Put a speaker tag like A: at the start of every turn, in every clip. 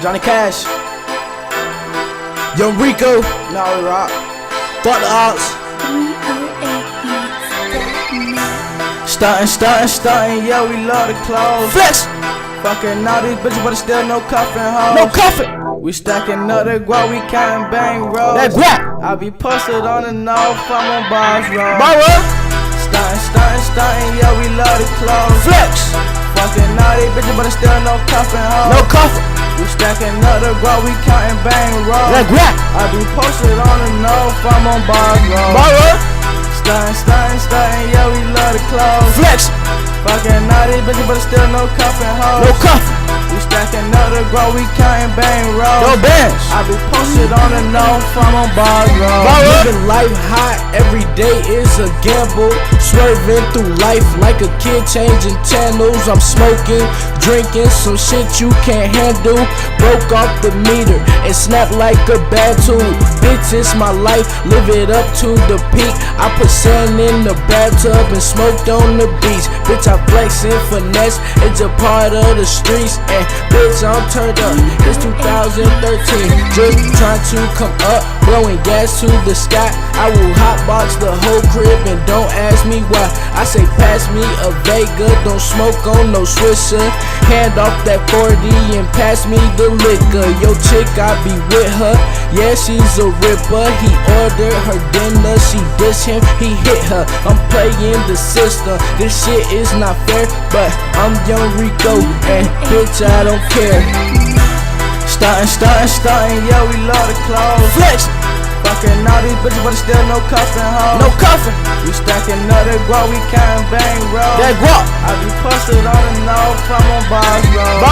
A: Johnny Cash, Young Rico, now we rock. Fuck the odds. Stuntin', yeah, we love the clothes. Flex. Fucking all these bitches, but still no cuffin' hoes. No cuffin'. We stacking up the guap, we countin' bang rolls. That guap. I be posted on the north, I'm on Bars Road. Stuntin', yeah, we love the clothes. Flex. Fucking all these bitches, but still no cuffin' hoes. No cuffin'. We stacking up the guap, we countin' bang rolls. That guap. I be posted on the north, I'm on Bars Road. Stuntin', yeah, we love the clothes. Flex. Fucking all these bitches, but still no cuffin' hoes. No cuffin'. We stacking up the guap, we countin' bang rolls. No bands. I be posted on the north, I'm on Bars Road. Living life high, every day is a gamble. Swerving through life like a kid changing channels. I'm smoking, drinking some shit you can't handle. Broke off the meter and snapped like a bad tool. Bitch, it's my life, live it up to the peak. I put sand in the bathtub and smoked on the beach. Bitch, I flex and finesse, it's a part of the streets. And bitch, I'm turned up, it's 2013. Just trying to come up, blowing gas to the sky. I will hotbox the whole crib and don't ask me why. I say pass me a Vega, don't smoke on no Swisher. Hand off that 40 and pass me the liquor. Yo chick, I be with her, yeah, she's a ripper. He ordered her dinner, she dish him, he hit her. I'm playing the system, this shit is not fair, but I'm Young Rico and bitch, I don't care. Stuntin', yeah, we love the clothes. Flex. Fucking all these bitches, but still no cuffin' hoes. No cuffin'. We stacking up the guap, we countin' bang rolls. That guap. I be posted on the north, I'm on Bars Road.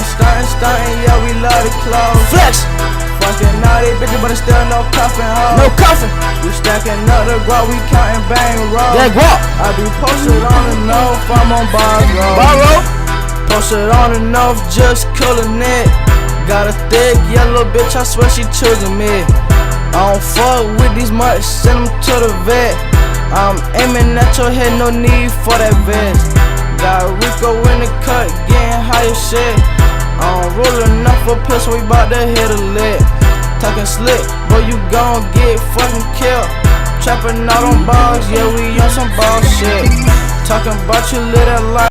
A: Stuntin', yeah, we love the clothes. Flex. Fucking all these bitches, but still no cuffin' hoes. No cuffin'. We stacking up the guap, we countin' bang rolls. That guap. I be posted on the north, I'm on Bars Road. Posted on the north, just coolin' it. Got a thick yellow bitch, I swear she choosing me. I don't fuck with these much, send them to the vet. I'm aiming at your head, no need for that vest. Got Rico in the cut, getting high as shit. I don't roll enough for piss, we bout to hit a lick. Talking slick, boy, you gon' get fucking killed. Trapping out on bars, yeah, we on some ball shit. Talking about you live that life.